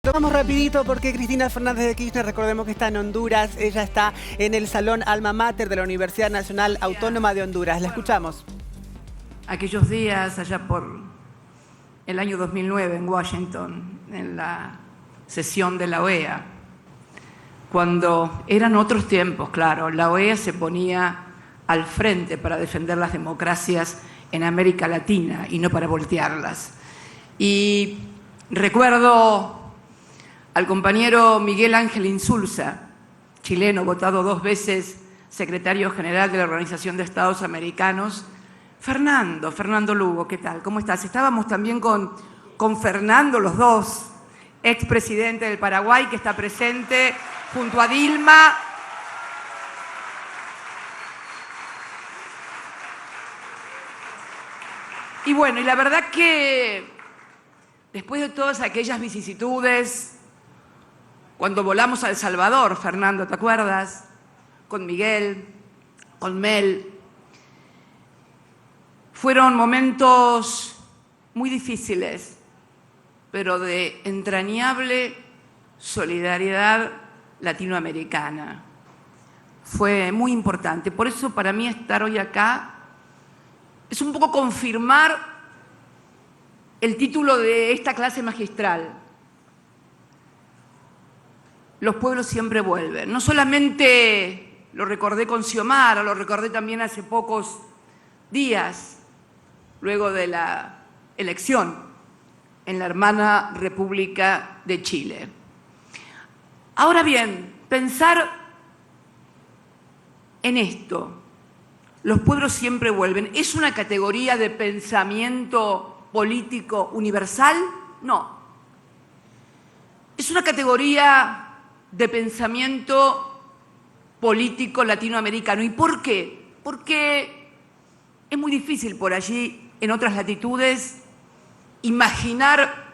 Lo vamos rapidito porque Cristina Fernández de Kirchner, recordemos que está en Honduras. Ella está en el Salón Alma Mater de la Universidad Nacional Autónoma de Honduras. La escuchamos. Aquellos días, allá por el año 2009 en Washington, en la sesión de la OEA, cuando eran otros tiempos, claro, la OEA se ponía al frente para defender las democracias en América Latina y no para voltearlas. Y recuerdo al compañero Miguel Ángel Insulza, chileno, votado 2 veces secretario general de la Organización de Estados Americanos. Fernando Lugo, ¿qué tal? ¿Cómo estás? Estábamos también con Fernando, los dos, expresidente del Paraguay, que está presente junto a Dilma. Y bueno, y la verdad que después de todas aquellas vicisitudes, cuando volamos a El Salvador, Fernando, ¿te acuerdas? Con Miguel, con Mel. Fueron momentos muy difíciles, pero de entrañable solidaridad latinoamericana. Fue muy importante. Por eso para mí estar hoy acá es un poco confirmar el título de esta clase magistral. Los pueblos siempre vuelven. No solamente lo recordé con Xiomara, lo recordé también hace pocos días, luego de la elección en la hermana República de Chile. Ahora bien, pensar en esto, los pueblos siempre vuelven, ¿es una categoría de pensamiento político universal? No. Es una categoría de pensamiento político latinoamericano. ¿Y por qué? Porque es muy difícil por allí, en otras latitudes, imaginar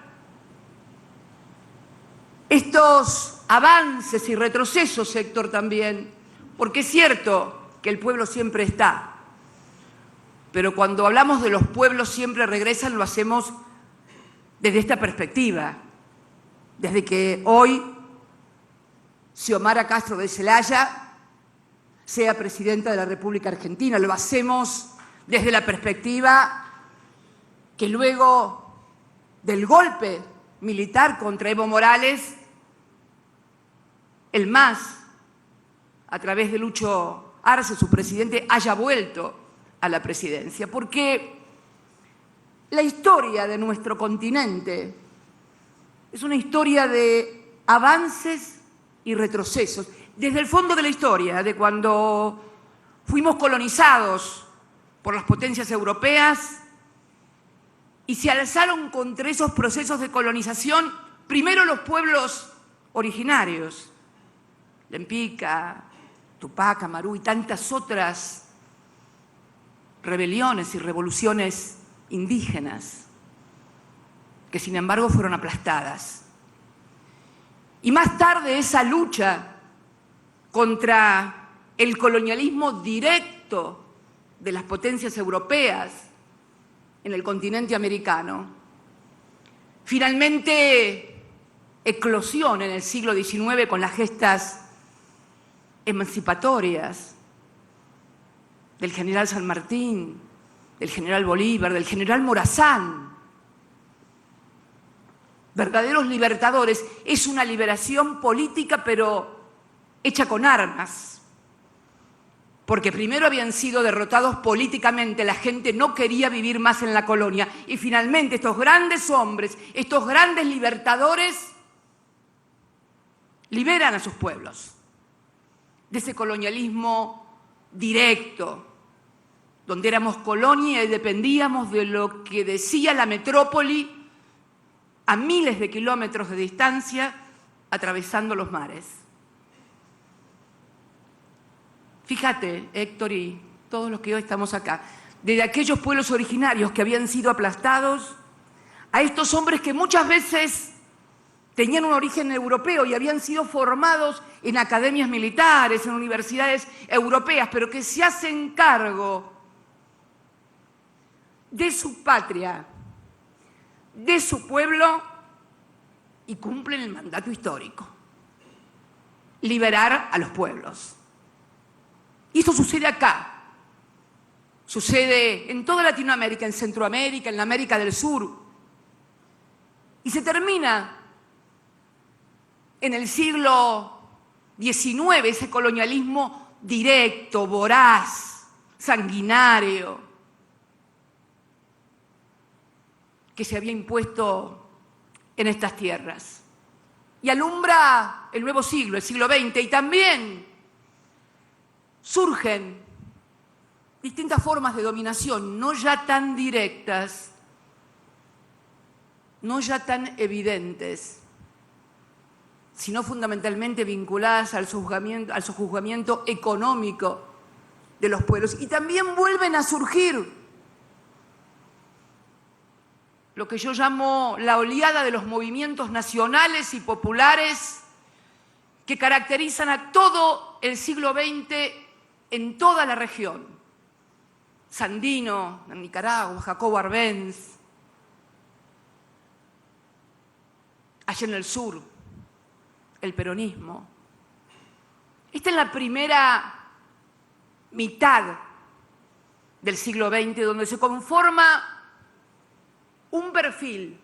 estos avances y retrocesos, Héctor, también, porque es cierto que el pueblo siempre está, pero cuando hablamos de los pueblos siempre regresan, lo hacemos desde esta perspectiva, desde que hoy Xiomara Castro de Celaya sea presidenta de la República Argentina. Lo hacemos desde la perspectiva que luego del golpe militar contra Evo Morales, el MAS, a través de Lucho Arce, su presidente, haya vuelto a la presidencia. Porque la historia de nuestro continente es una historia de avances y retrocesos. Desde el fondo de la historia, de cuando fuimos colonizados por las potencias europeas y se alzaron contra esos procesos de colonización, primero los pueblos originarios, Lempica, Tupac, Amaru y tantas otras rebeliones y revoluciones indígenas, que sin embargo fueron aplastadas. Y más tarde esa lucha contra el colonialismo directo de las potencias europeas en el continente americano, finalmente eclosiona en el siglo XIX con las gestas emancipatorias del general San Martín, del general Bolívar, del general Morazán. Verdaderos libertadores. Es una liberación política, pero hecha con armas. Porque primero habían sido derrotados políticamente, la gente no quería vivir más en la colonia. Y finalmente estos grandes hombres, estos grandes libertadores, liberan a sus pueblos de ese colonialismo directo, donde éramos colonia y dependíamos de lo que decía la metrópoli a miles de kilómetros de distancia, atravesando los mares. Fíjate, Héctor, y todos los que hoy estamos acá, desde aquellos pueblos originarios que habían sido aplastados, a estos hombres que muchas veces tenían un origen europeo y habían sido formados en academias militares, en universidades europeas, pero que se hacen cargo de su patria, de su pueblo y cumplen el mandato histórico: liberar a los pueblos. Y esto sucede acá. Sucede en toda Latinoamérica, en Centroamérica, en la América del Sur. Y se termina en el siglo XIX ese colonialismo directo, voraz, sanguinario, que se había impuesto en estas tierras. Y alumbra el nuevo siglo, el siglo XX, y también surgen distintas formas de dominación, no ya tan directas, no ya tan evidentes, sino fundamentalmente vinculadas al sojuzgamiento económico de los pueblos. Y también vuelven a surgir lo que yo llamo la oleada de los movimientos nacionales y populares que caracterizan a todo el siglo XX en toda la región. Sandino, en Nicaragua, Jacobo Arbenz, allá en el sur, el peronismo. Esta es la primera mitad del siglo XX, donde se conforma un perfil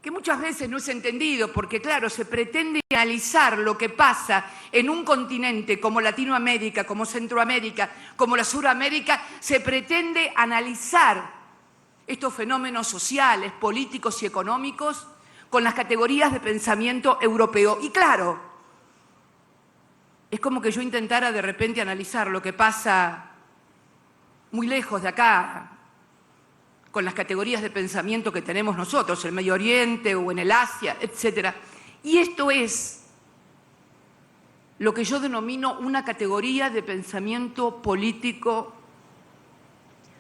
que muchas veces no es entendido, porque claro, se pretende analizar lo que pasa en un continente como Latinoamérica, como Centroamérica, como la Suramérica, se pretende analizar estos fenómenos sociales, políticos y económicos con las categorías de pensamiento europeo. Y claro, es como que yo intentara de repente analizar lo que pasa muy lejos de acá, con las categorías de pensamiento que tenemos nosotros, en el Medio Oriente o en el Asia, etc. Y esto es lo que yo denomino una categoría de pensamiento político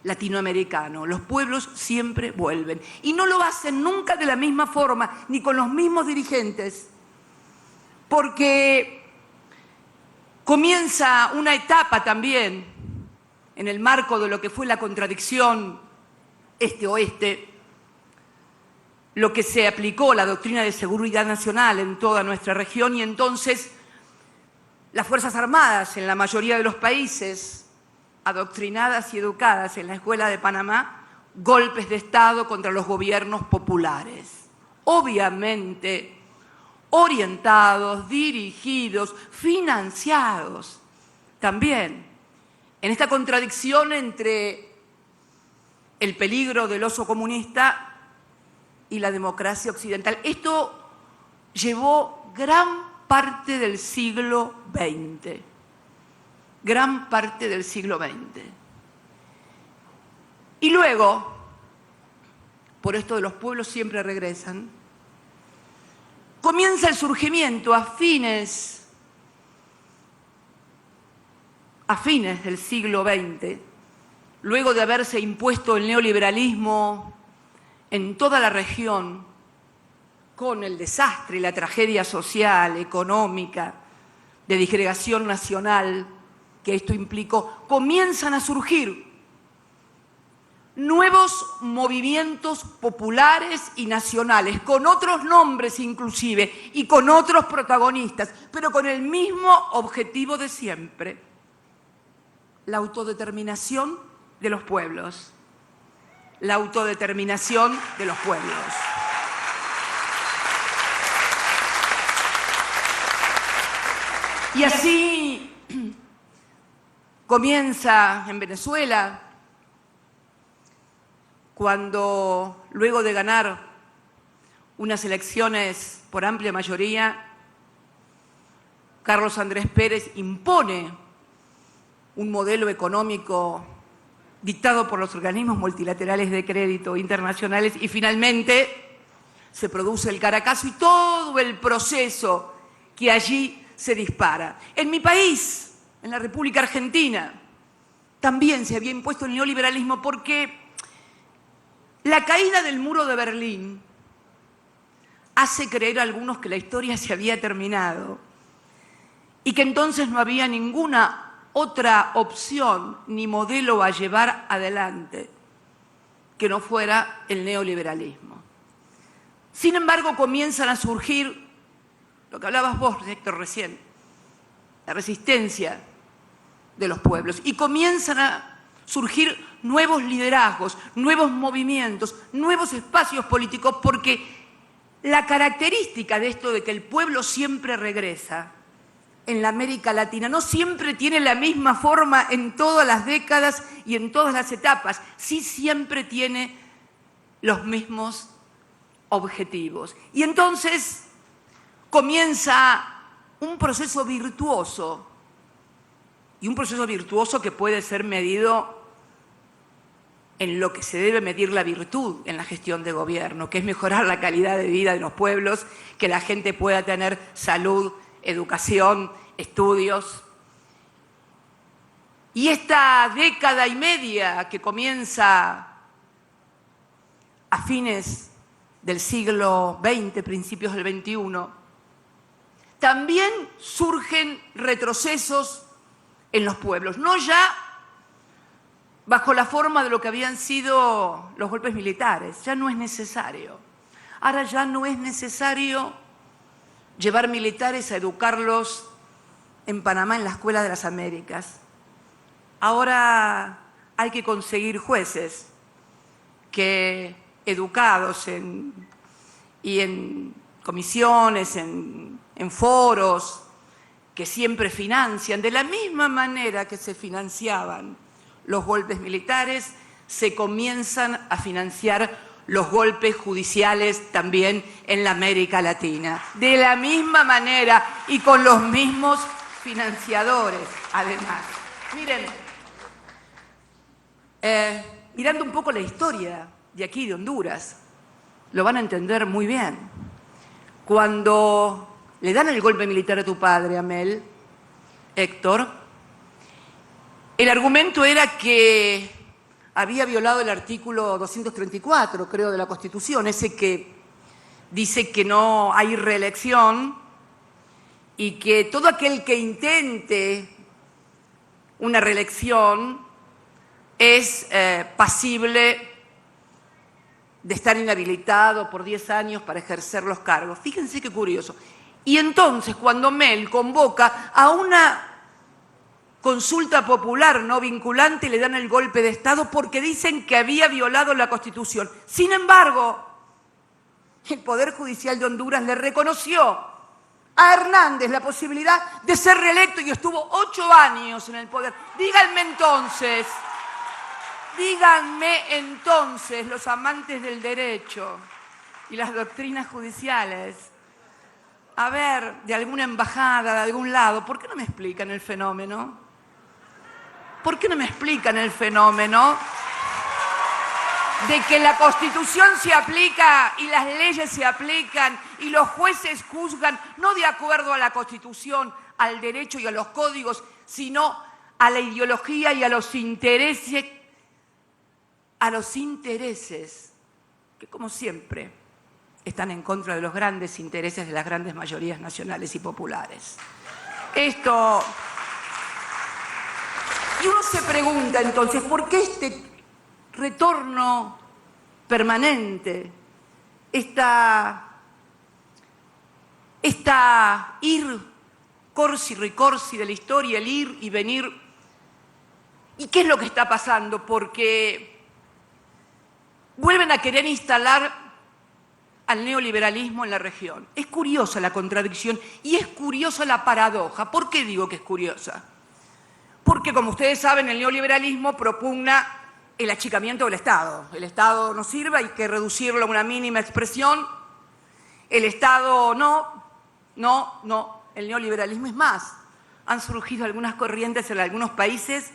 latinoamericano. Los pueblos siempre vuelven. Y no lo hacen nunca de la misma forma, ni con los mismos dirigentes, porque comienza una etapa también en el marco de lo que fue la contradicción este-oeste, lo que se aplicó la doctrina de seguridad nacional en toda nuestra región, y entonces las Fuerzas Armadas en la mayoría de los países, adoctrinadas y educadas en la Escuela de Panamá, golpes de Estado contra los gobiernos populares. Obviamente orientados, dirigidos, financiados también en esta contradicción entre el peligro del oso comunista y la democracia occidental. Esto llevó gran parte del siglo XX. Gran parte del siglo XX. Y luego, por esto de los pueblos siempre regresan, comienza el surgimiento a fines del siglo XX, luego de haberse impuesto el neoliberalismo en toda la región, con el desastre y la tragedia social, económica, de disgregación nacional que esto implicó, comienzan a surgir nuevos movimientos populares y nacionales, con otros nombres inclusive, y con otros protagonistas, pero con el mismo objetivo de siempre: la autodeterminación de los pueblos. La autodeterminación de los pueblos. Y así comienza en Venezuela, cuando luego de ganar unas elecciones por amplia mayoría, Carlos Andrés Pérez impone un modelo económico dictado por los organismos multilaterales de crédito internacionales, y finalmente se produce el Caracazo y todo el proceso que allí se dispara. En mi país, en la República Argentina, también se había impuesto el neoliberalismo, porque la caída del muro de Berlín hace creer a algunos que la historia se había terminado y que entonces no había ninguna otra opción ni modelo a llevar adelante que no fuera el neoliberalismo. Sin embargo, comienzan a surgir, lo que hablabas vos, Héctor, recién, la resistencia de los pueblos, y comienzan a surgir nuevos liderazgos, nuevos movimientos, nuevos espacios políticos, porque la característica de esto de que el pueblo siempre regresa en la América Latina no siempre tiene la misma forma en todas las décadas y en todas las etapas, sí siempre tiene los mismos objetivos. Y entonces comienza un proceso virtuoso, y un proceso virtuoso que puede ser medido en lo que se debe medir la virtud en la gestión de gobierno, que es mejorar la calidad de vida de los pueblos, que la gente pueda tener salud, educación, estudios. Y esta década y media que comienza a fines del siglo XX, principios del XXI, también surgen retrocesos en los pueblos, no ya bajo la forma de lo que habían sido los golpes militares, ya no es necesario. Ahora ya no es necesario llevar militares a educarlos en Panamá, en la Escuela de las Américas. Ahora hay que conseguir jueces que, educados y en comisiones, en foros, que siempre financian, de la misma manera que se financiaban los golpes militares, se comienzan a financiar los golpes judiciales también en la América Latina. De la misma manera y con los mismos financiadores, además. Miren, mirando un poco la historia de aquí, de Honduras, lo van a entender muy bien. Cuando le dan el golpe militar a tu padre, Amel, Héctor, el argumento era que había violado el artículo 234, creo, de la Constitución, ese que dice que no hay reelección y que todo aquel que intente una reelección es pasible de estar inhabilitado por 10 años para ejercer los cargos. Fíjense qué curioso. Y entonces, cuando Mel convoca a una consulta popular no vinculante, le dan el golpe de Estado porque dicen que había violado la Constitución. Sin embargo, el Poder Judicial de Honduras le reconoció a Hernández la posibilidad de ser reelecto y estuvo 8 años en el poder. Díganme entonces, los amantes del derecho y las doctrinas judiciales, a ver, de alguna embajada, de algún lado, ¿por qué no me explican el fenómeno? ¿Por qué no me explican el fenómeno de que la Constitución se aplica y las leyes se aplican y los jueces juzgan no de acuerdo a la Constitución, al derecho y a los códigos, sino a la ideología y a los intereses que, como siempre, están en contra de los grandes intereses de las grandes mayorías nacionales y populares? Y uno se pregunta entonces, ¿por qué este retorno permanente, esta ir corsi ricorsi de la historia, el ir y venir? ¿Y qué es lo que está pasando? Porque vuelven a querer instalar al neoliberalismo en la región. Es curiosa la contradicción y es curiosa la paradoja. ¿Por qué digo que es curiosa? Porque, como ustedes saben, el neoliberalismo propugna el achicamiento del Estado. El Estado no sirve, hay que reducirlo a una mínima expresión. El Estado no. El neoliberalismo es más. Han surgido algunas corrientes en algunos países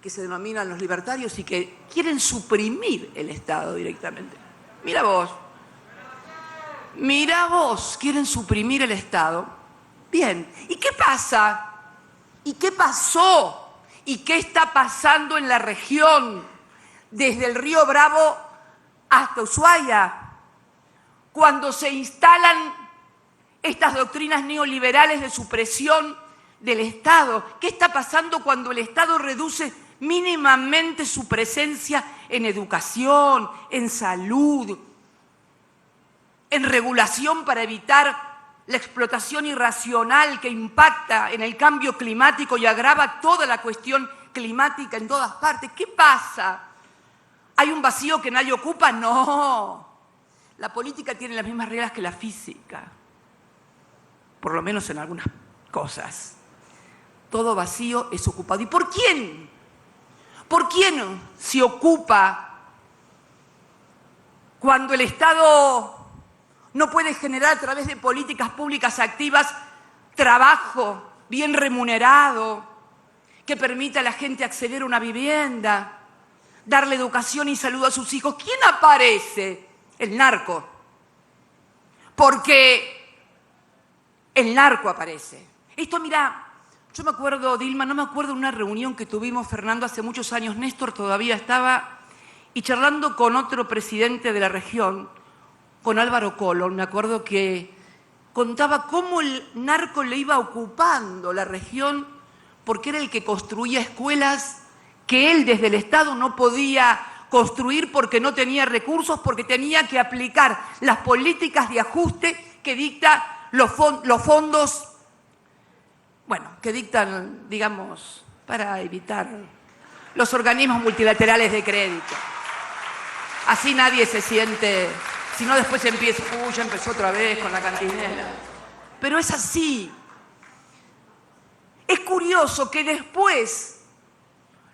que se denominan los libertarios y que quieren suprimir el Estado directamente. Mira vos, quieren suprimir el Estado. Bien, ¿y qué pasa? ¿Y qué pasó? ¿Y qué está pasando en la región desde el río Bravo hasta Ushuaia? Cuando se instalan estas doctrinas neoliberales de supresión del Estado. ¿Qué está pasando cuando el Estado reduce mínimamente su presencia en educación, en salud, en regulación para evitar la explotación irracional que impacta en el cambio climático y agrava toda la cuestión climática en todas partes. ¿Qué pasa? ¿Hay un vacío que nadie ocupa? No. La política tiene las mismas reglas que la física, por lo menos en algunas cosas. Todo vacío es ocupado. ¿Y por quién? ¿Por quién se ocupa cuando el Estado no puede generar a través de políticas públicas activas trabajo bien remunerado que permita a la gente acceder a una vivienda, darle educación y salud a sus hijos? ¿Quién aparece? El narco. Porque el narco aparece. Esto, mira, yo me acuerdo, Dilma, no me acuerdo de una reunión que tuvimos, Fernando, hace muchos años. Néstor todavía estaba, y charlando con otro presidente de la región, con Álvaro Colón, me acuerdo que contaba cómo el narco le iba ocupando la región porque era el que construía escuelas que él desde el Estado no podía construir porque no tenía recursos, porque tenía que aplicar las políticas de ajuste que dictan los fondos, bueno, que dictan, digamos, para evitar los organismos multilaterales de crédito. Así nadie se siente, si no después empieza, ya empezó otra vez con la cantinela. Pero es así. Es curioso que después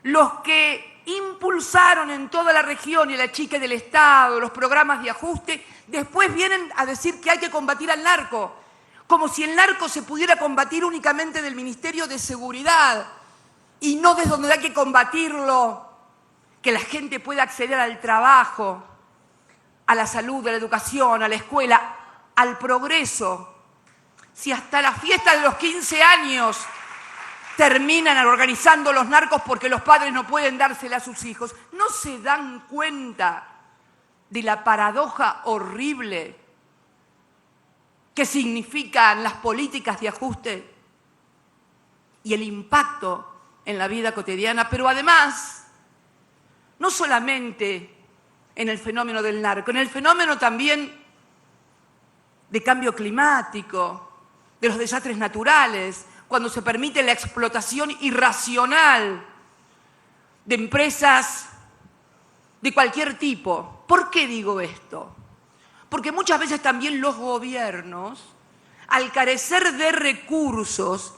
los que impulsaron en toda la región y la chica del Estado los programas de ajuste, después vienen a decir que hay que combatir al narco, como si el narco se pudiera combatir únicamente del Ministerio de Seguridad y no desde donde hay que combatirlo, que la gente pueda acceder al trabajo, a la salud, a la educación, a la escuela, al progreso. Si hasta la fiesta de los 15 años terminan organizando los narcos porque los padres no pueden dársela a sus hijos, ¿no se dan cuenta de la paradoja horrible que significan las políticas de ajuste y el impacto en la vida cotidiana? Pero además, no solamente en el fenómeno del narco, en el fenómeno también de cambio climático, de los desastres naturales, cuando se permite la explotación irracional de empresas de cualquier tipo. ¿Por qué digo esto? Porque muchas veces también los gobiernos, al carecer de recursos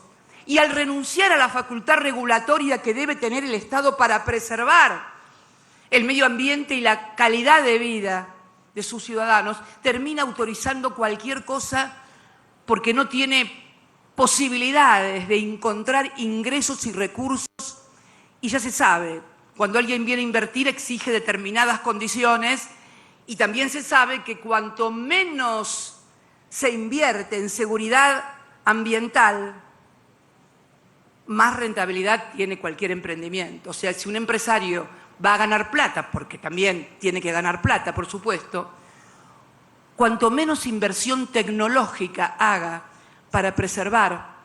y al renunciar a la facultad regulatoria que debe tener el Estado para preservar el medio ambiente y la calidad de vida de sus ciudadanos, termina autorizando cualquier cosa porque no tiene posibilidades de encontrar ingresos y recursos. Y ya se sabe, cuando alguien viene a invertir exige determinadas condiciones, y también se sabe que cuanto menos se invierte en seguridad ambiental, más rentabilidad tiene cualquier emprendimiento. O sea, si un empresario va a ganar plata, porque también tiene que ganar plata, por supuesto, cuanto menos inversión tecnológica haga para preservar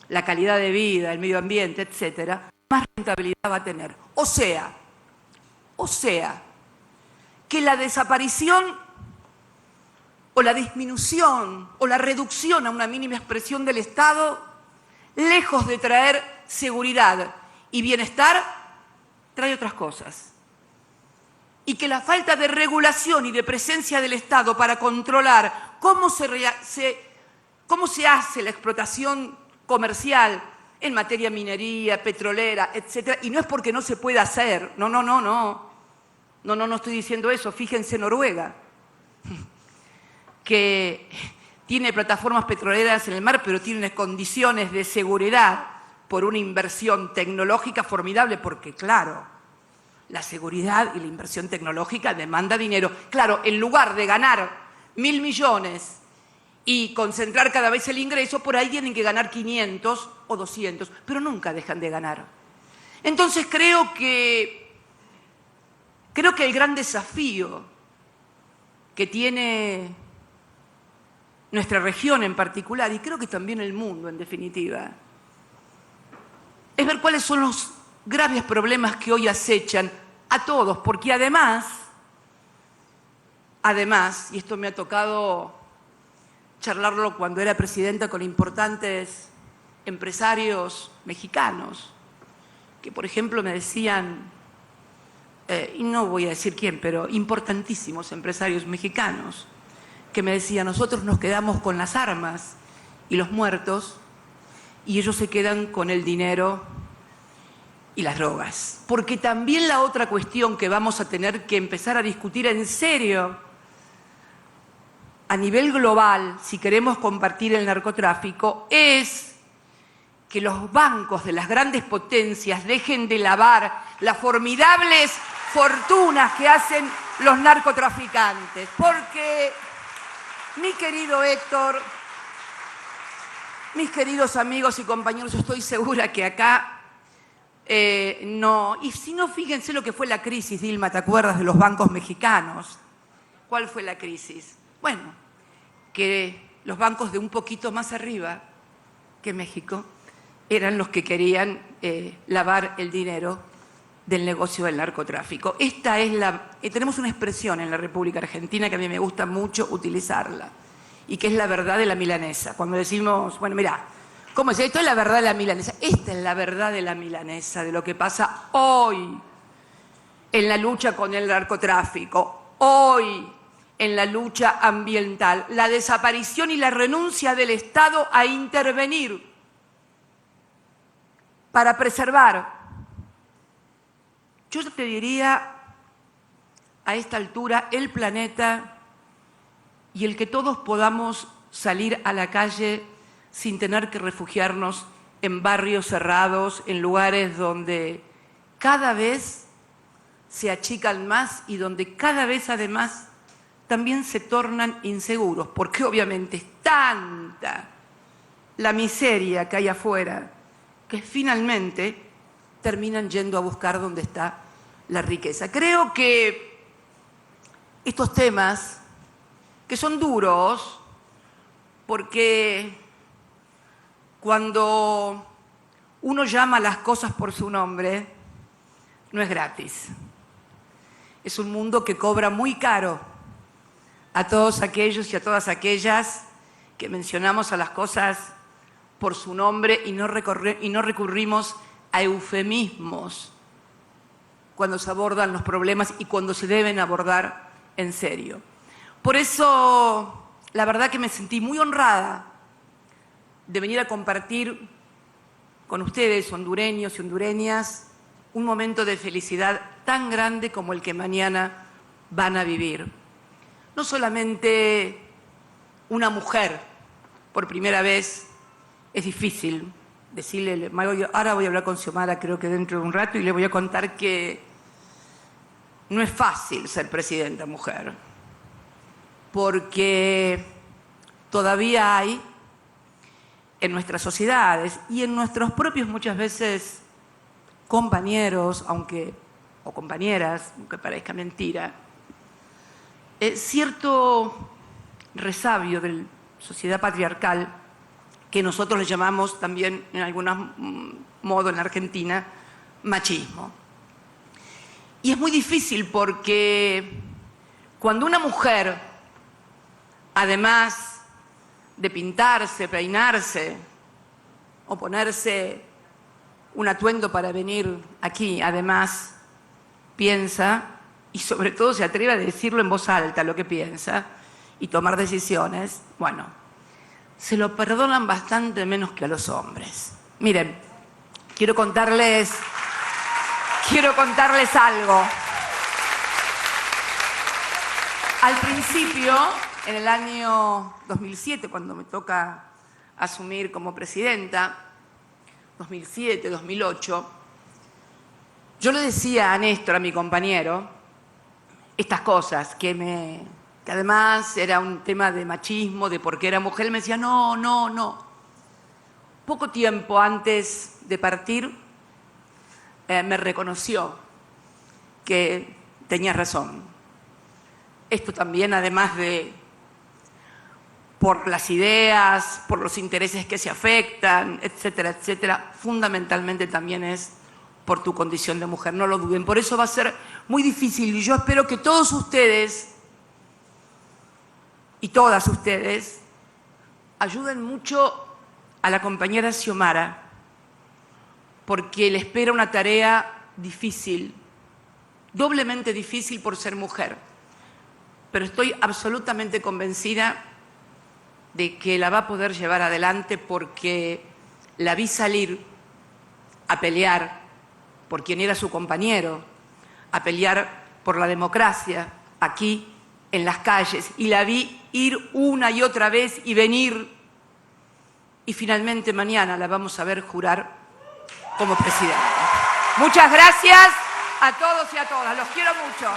la calidad de vida, el medio ambiente, etcétera, más rentabilidad va a tener. O sea, que la desaparición o la disminución o la reducción a una mínima expresión del Estado, lejos de traer seguridad y bienestar, trae otras cosas. Y que la falta de regulación y de presencia del Estado para controlar cómo se hace la explotación comercial en materia minería, petrolera, etcétera, y no es porque no se pueda hacer, no estoy diciendo eso. Fíjense Noruega, que tiene plataformas petroleras en el mar, pero tiene condiciones de seguridad por una inversión tecnológica formidable, porque claro, la seguridad y la inversión tecnológica demanda dinero. Claro, en lugar de ganar 1.000 millones y concentrar cada vez el ingreso, por ahí tienen que ganar 500 o 200, pero nunca dejan de ganar. Entonces creo que el gran desafío que tiene nuestra región en particular, y creo que también el mundo en definitiva, es ver cuáles son los graves problemas que hoy acechan a todos, porque además además, y esto me ha tocado charlarlo cuando era presidenta con importantes empresarios mexicanos, que por ejemplo me decían, y no voy a decir quién, pero importantísimos empresarios mexicanos, que me decían, nosotros nos quedamos con las armas y los muertos, y ellos se quedan con el dinero y las drogas. Porque también la otra cuestión que vamos a tener que empezar a discutir en serio a nivel global, si queremos combatir el narcotráfico, es que los bancos de las grandes potencias dejen de lavar las formidables fortunas que hacen los narcotraficantes. Porque, mi querido Héctor, mis queridos amigos y compañeros, yo estoy segura que acá no. Y si no, fíjense lo que fue la crisis, Dilma, ¿te acuerdas de los bancos mexicanos? ¿Cuál fue la crisis? Bueno, que los bancos de un poquito más arriba que México eran los que querían lavar el dinero del negocio del narcotráfico. Esta es tenemos una expresión en la República Argentina que a mí me gusta mucho utilizarla, y que es la verdad de la milanesa. Cuando decimos, bueno, mirá, ¿cómo es? Esto es la verdad de la milanesa. Esta es la verdad de la milanesa, de lo que pasa hoy en la lucha con el narcotráfico, hoy en la lucha ambiental, la desaparición y la renuncia del Estado a intervenir para preservar. Yo te diría, a esta altura, el planeta y el que todos podamos salir a la calle sin tener que refugiarnos en barrios cerrados, en lugares donde cada vez se achican más y donde cada vez además también se tornan inseguros, porque obviamente es tanta la miseria que hay afuera que finalmente terminan yendo a buscar donde está la riqueza. Creo que estos temas, que son duros, porque cuando uno llama a las cosas por su nombre, no es gratis. Es un mundo que cobra muy caro a todos aquellos y a todas aquellas que mencionamos a las cosas por su nombre y no recurrimos a eufemismos cuando se abordan los problemas y cuando se deben abordar en serio. Por eso, la verdad que me sentí muy honrada de venir a compartir con ustedes, hondureños y hondureñas, un momento de felicidad tan grande como el que mañana van a vivir. No solamente una mujer, por primera vez, es difícil decirle, ahora voy a hablar con Xiomara, creo que dentro de un rato, y le voy a contar que no es fácil ser presidenta mujer, porque todavía hay en nuestras sociedades y en nuestros propios muchas veces compañeros, o compañeras, aunque parezca mentira, cierto resabio de la sociedad patriarcal que nosotros le llamamos también, en algún modo en la Argentina, machismo. Y es muy difícil porque cuando una mujer, además de pintarse, peinarse o ponerse un atuendo para venir aquí, además piensa y sobre todo se atreve a decirlo en voz alta lo que piensa y tomar decisiones, bueno, se lo perdonan bastante menos que a los hombres. Miren, quiero contarles algo. Al principio, en el año 2007, cuando me toca asumir como presidenta, 2007, 2008, yo le decía a Néstor, a mi compañero, estas cosas que además era un tema de machismo, de por qué era mujer. Él me decía, no. Poco tiempo antes de partir, me reconoció que tenía razón. Esto también, además de por las ideas, por los intereses que se afectan, etcétera, etcétera, fundamentalmente también es por tu condición de mujer, no lo duden. Por eso va a ser muy difícil y yo espero que todos ustedes y todas ustedes ayuden mucho a la compañera Xiomara, porque le espera una tarea difícil, doblemente difícil por ser mujer, pero estoy absolutamente convencida de que la va a poder llevar adelante, porque la vi salir a pelear por quien era su compañero, a pelear por la democracia aquí en las calles, y la vi ir una y otra vez y venir, y finalmente mañana la vamos a ver jurar como presidenta. Muchas gracias a todos y a todas, los quiero mucho.